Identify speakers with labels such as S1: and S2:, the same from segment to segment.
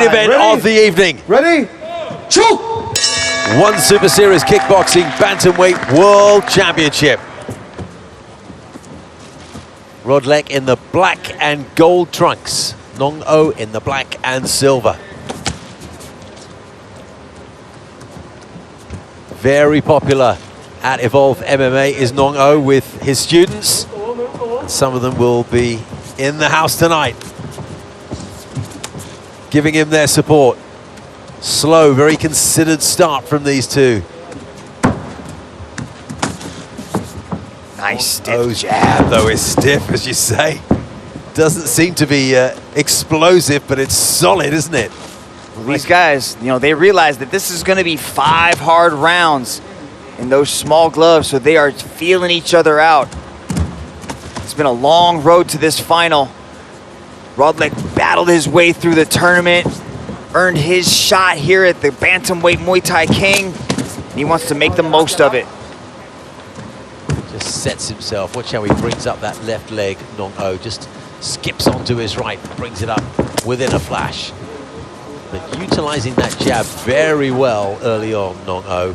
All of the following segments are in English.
S1: event of the evening.
S2: Ready? Choke!
S1: One Super Series Kickboxing Bantamweight World Championship. Rodlek in the black and gold trunks. Nong-o in the black and silver. Very popular at Evolve MMA is Nong-o with his students. And some of them will be in the house tonight, giving him their support. Slow, very considered start from these two.
S3: Nice stiff jab.
S1: Though is stiff, as you say. Doesn't seem to be explosive, but it's solid, isn't it?
S3: These guys, you know, they realize that this is going to be 5 hard rounds in those small gloves, so they are feeling each other out. It's been a long road to this final. Rodlek battled his way through the tournament, earned his shot here at the Bantamweight Muay Thai King, and he wants to make the most of it.
S1: Just sets himself. Watch how he brings up that left leg, Nong-o. Just skips onto his right, brings it up within a flash. But utilizing that jab very well early on, Nong-o.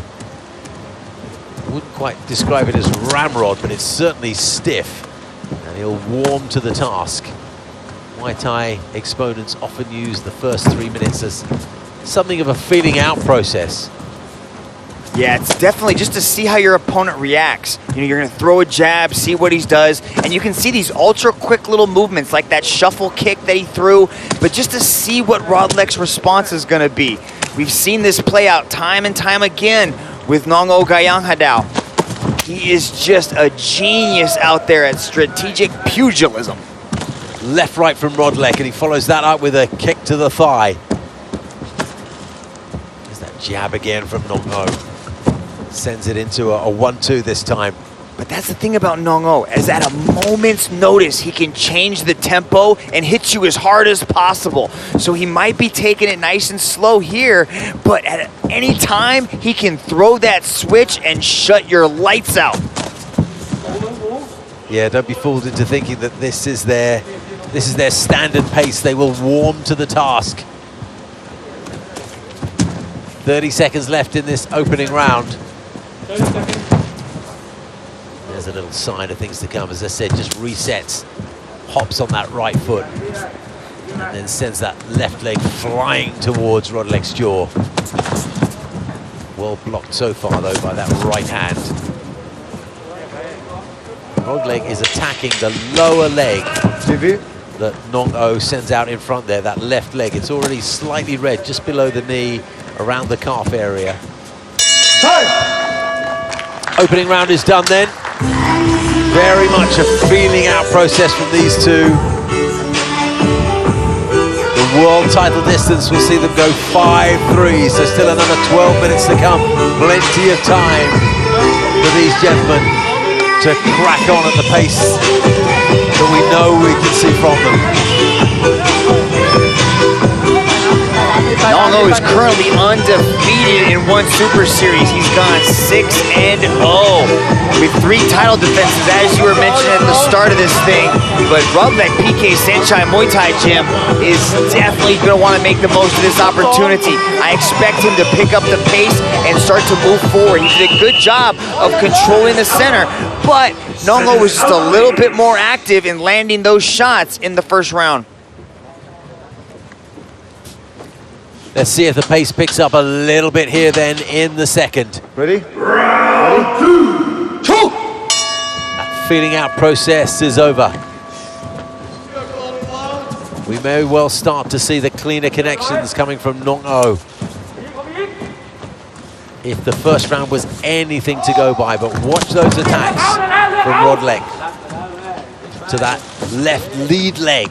S1: Wouldn't quite describe it as ramrod, but it's certainly stiff. And he'll warm to the task. Muay Thai exponents often use the first 3 minutes as something of a feeling out process.
S3: Yeah, it's definitely just to see how your opponent reacts. You know, you're gonna throw a jab, see what he does, and you can see these ultra quick little movements like that shuffle kick that he threw, but just to see what Rodlek's response is gonna be. We've seen this play out time and time again with Nong-o Gaiyanghadao. He is just a genius out there at strategic pugilism.
S1: Left, right from Rodlek, and he follows that up with a kick to the thigh. There's that jab again from Nong-o. Sends it into a 1-2 this time.
S3: But that's the thing about Nong-o, is at a moment's notice, he can change the tempo and hit you as hard as possible. So he might be taking it nice and slow here, but at any time, he can throw that switch and shut your lights out.
S1: Yeah, don't be fooled into thinking that this is their standard pace. They will warm to the task. 30 seconds left in this opening round. There's a little sign of things to come. As I said, just resets, hops on that right foot, and then sends that left leg flying towards Rodlek's jaw. Well blocked so far, though, by that right hand. Rodlek is attacking the lower leg that Nong-o sends out in front there, that left leg. It's already slightly red, just below the knee, around the calf area. Opening round is done then. Very much a feeling out process from these two. The world title distance will see them go 5-3, so still another 12 minutes to come. Plenty of time for these gentlemen to crack on at the pace that we know we can see from them.
S3: Nong-o is currently undefeated in one Super Series. He's gone 6-0 with 3 title defenses, as you were mentioning at the start of this thing. But Rodlek PK.Saenchai Muay Thai Gym is definitely going to want to make the most of this opportunity. I expect him to pick up the pace and start to move forward. He did a good job of controlling the center, but Nong-o was just a little bit more active in landing those shots in the first round.
S1: Let's see if the pace picks up a little bit here then in the second.
S2: Ready? Round 2, choke!
S1: That feeling out process is over. We may well start to see the cleaner connections coming from Nong-o. If the first round was anything to go by, but watch those attacks from Rodlek to that left lead leg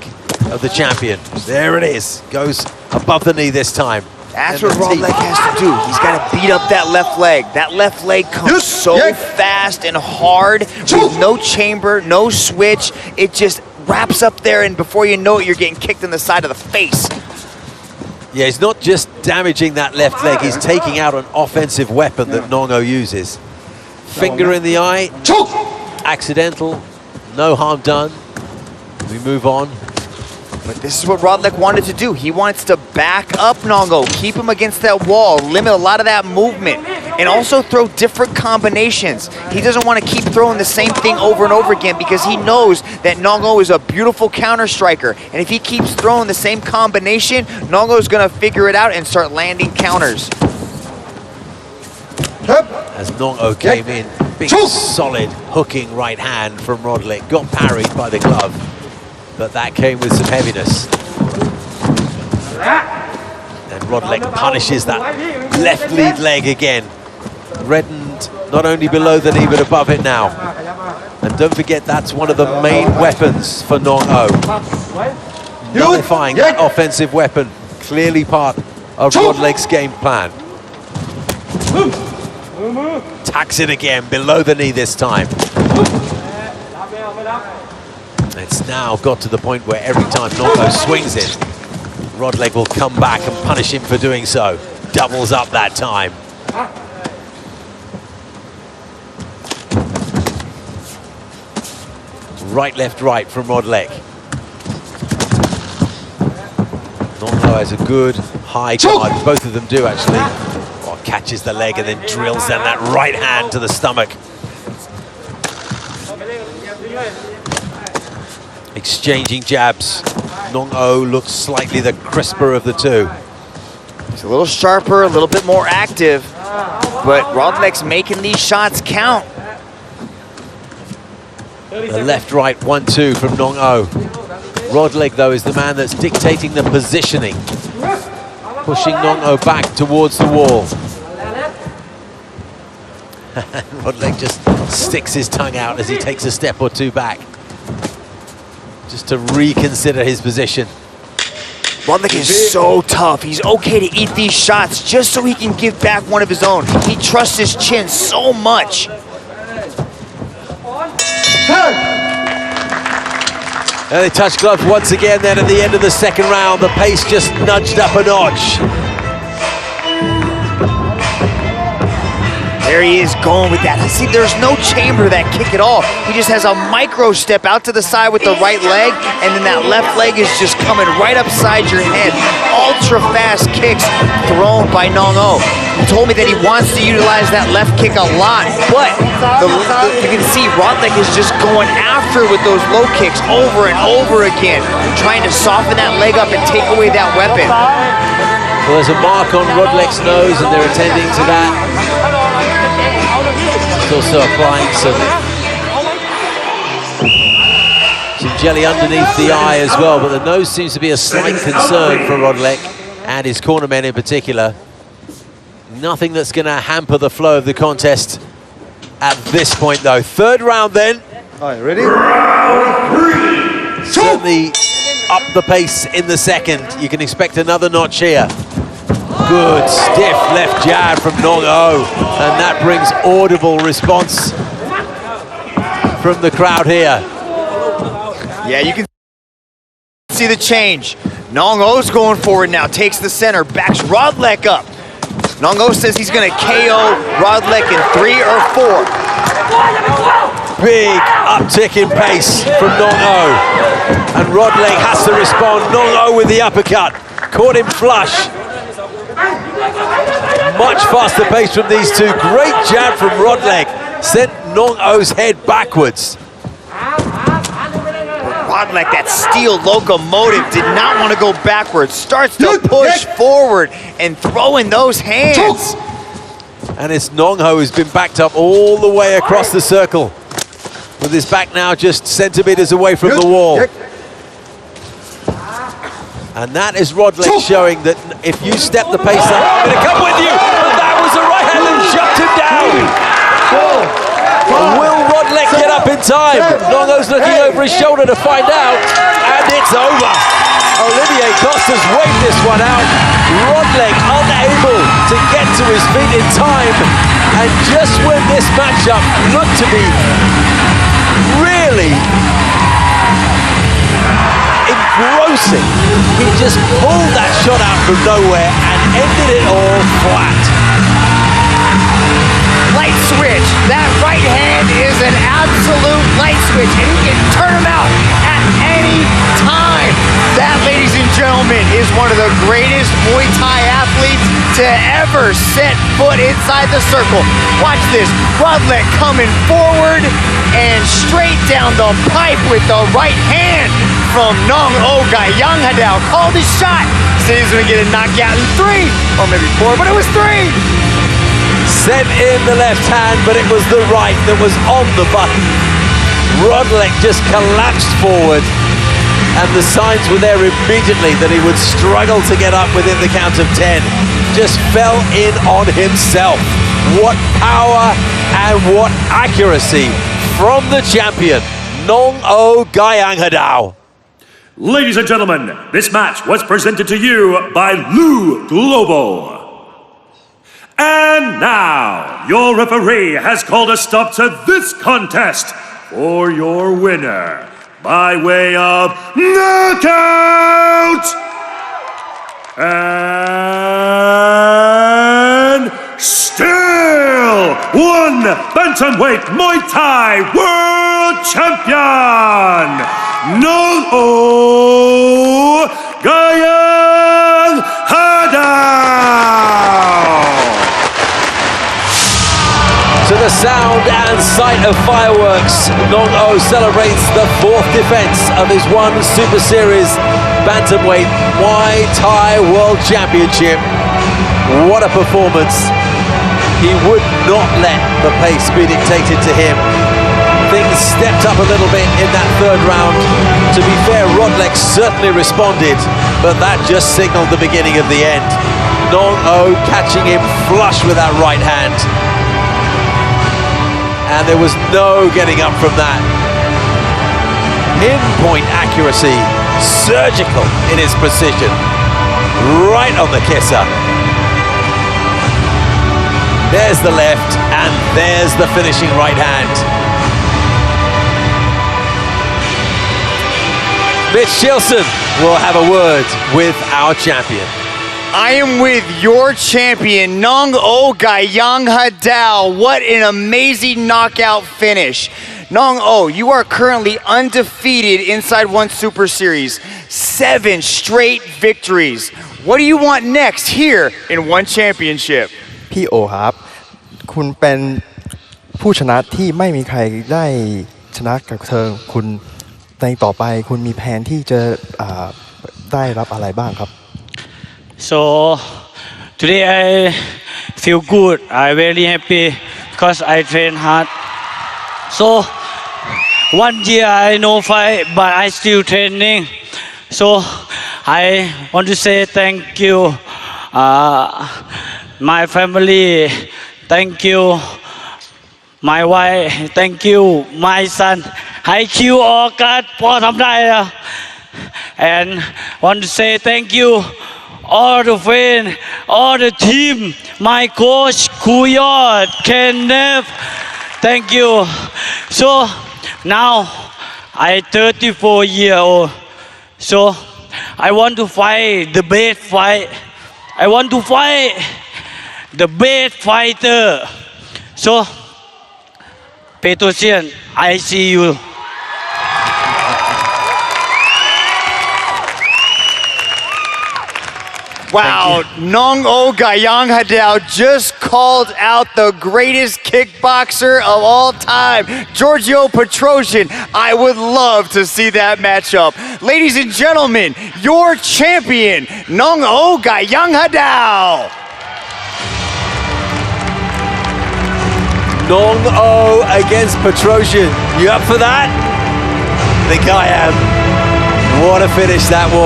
S1: of the champion. There it is, goes above the knee this time.
S3: That's what Rodlek has to do. He's got to beat up that left leg. That left leg comes so fast and hard with no chamber, no switch. It just wraps up there, and before you know it, you're getting kicked in the side of the face.
S1: Yeah, he's not just damaging that left leg, he's taking out an offensive weapon that Nong-o uses. Finger in the eye, accidental, no harm done. We move on.
S3: But this is what Rodlek wanted to do. He wants to back up Nong-o, keep him against that wall, limit a lot of that movement, and also throw different combinations. He doesn't want to keep throwing the same thing over and over again because he knows that Nong-o is a beautiful counter striker. And if he keeps throwing the same combination, Nong-o is going to figure it out and start landing counters.
S1: As Nong-o came in, big solid hooking right hand from Rodlek, got parried by the glove, but that came with some heaviness. And Rodlek punishes that left lead leg again, reddened not only below the knee but above it now. And don't forget, that's one of the main weapons for Nong-o. Nullifying that offensive weapon, clearly part of Rodlek's game plan. Tacks it again, below the knee this time. It's now got to the point where every time Nong-o swings it, Rodlek will come back and punish him for doing so. Doubles up that time. Right, left, right from Rodlek. Nong-o has a good high guard. Both of them do, actually. Oh, catches the leg and then drills down that right hand to the stomach. Exchanging jabs. Nong-o looks slightly the crisper of the two.
S3: He's a little sharper, a little bit more active, but Rodlek's making these shots count.
S1: The left-right 1-2 from Nong-o. Rodlek, though, is the man that's dictating the positioning, pushing Nong-o back towards the wall. Rodlek just sticks his tongue out as he takes a step or two back, just to reconsider his position.
S3: Rodlek is so tough. He's okay to eat these shots just so he can give back one of his own. He trusts his chin so much.
S1: And they touch gloves once again then at the end of the second round. The pace just nudged up a notch.
S3: There he is going with that. See, there's no chamber to that kick at all. He just has a micro step out to the side with the right leg, and then that left leg is just coming right upside your head. Ultra fast kicks thrown by Nong-o. He told me that he wants to utilize that left kick a lot, but you can see Rodlek is just going after with those low kicks over and over again, trying to soften that leg up and take away that weapon.
S1: Well, there's a mark on Rodlek's nose, and they're attending to that. He's also applying some jelly underneath the eye as well, but the nose seems to be a slight concern for Rodlek and his cornermen in particular. Nothing that's going to hamper the flow of the contest at this point, though. Third round, then.
S2: All right, ready?
S1: Certainly up the pace in the second. You can expect another notch here. Good stiff left jab from Nong-o, and that brings audible response from the crowd here.
S3: Yeah, you can see the change. Nong-o's going forward now, takes the center, backs Rodlek up. Nong-o says he's going to KO Rodlek in 3 or 4.
S1: Big uptick in pace from Nong-o, and Rodlek has to respond. Nong-o with the uppercut, caught him flush. Much faster pace from these two. Great jab from Rodlek, sent Nong-o's head backwards.
S3: Rodlek, that steel locomotive, did not want to go backwards. Starts to push forward and throw in those hands.
S1: And it's Nong-o who's been backed up all the way across the circle, with his back now just centimeters away from the wall. And that is Rodlek showing that if you step the pace up, I'm going to come with you. And that was a right hand and jumped him down. Will Rodlek get up in time? Nong-o's looking over his shoulder to find out, and it's over. Olivier Costa's waved this one out. Rodlek unable to get to his feet in time, and just when this matchup looked to be really engrossing, he just pulled that shot out from nowhere and ended it all flat.
S3: Light switch, that right hand is an absolute light switch, and he can turn him out at any time. That, ladies and gentlemen, is one of the greatest Muay Thai athletes to ever set foot inside the circle. Watch this. Rodlek coming forward and straight down the pipe with the right hand from Nong-o. Gaiyanghadao called his shot. Said he's going to get a knockout in 3, or maybe 4, but it was 3.
S1: Sent in the left hand, but it was the right that was on the button. Rodlek just collapsed forward, and the signs were there immediately that he would struggle to get up within the count of 10. Just fell in on himself. What power and what accuracy from the champion, Nong-o Gaiyanghadao.
S2: Ladies and gentlemen, this match was presented to you by Lu Global. And now, your referee has called a stop to this contest for your winner by way of knockout! And still one bantamweight Muay Thai world champion, Nong-o Gaiyanghadao!
S1: To the sound and sight of fireworks, Nong-o celebrates the 4th defense of his one Super Series Bantamweight Muay Thai World Championship. What a performance. He would not let the pace be dictated to him. Things stepped up a little bit in that 3rd round. To be fair, Rodlek certainly responded, but that just signaled the beginning of the end. Nong-o catching him flush with that right hand. And there was no getting up from that. Pinpoint accuracy, surgical in its precision. Right on the kisser. There's the left, and there's the finishing right hand. Mitch Chilson will have a word with our champion.
S3: I am with your champion, Nong-o Gaiyanghadao. What an amazing knockout finish. Nong-o, you are currently undefeated inside one Super Series. 7 straight victories. What do you want next here in one championship?
S4: พี่โอครับคุณเป็นผู้ชนะที่ไม่มีใครได้ชนะกับเธอคุณในต่อไปคุณมีแผนที่จะได้รับอะไรบ้างครับ
S5: So today I feel good. I very happy because I train hard. So 1 year I no fight, but I still training. So I want to say thank you, my family. Thank you, my wife. Thank you, my son. ให้คิวออกการพอทำได้แล้ว And want to say thank you. All the friends, all the team, my coach, Kuyot, Kenneth, thank you. So now I 34 years old. So I want to fight the best fight. I want to fight the best fighter. So Petrosian, I see you.
S3: Wow, Nong-o Gaiyanghadao just called out the greatest kickboxer of all time, Giorgio Petrosian. I would love to see that matchup. Ladies and gentlemen, your champion, Nong-o Gaiyanghadao.
S1: Nong-o against Petrosian. You up for that? I think I am. What a finish that was.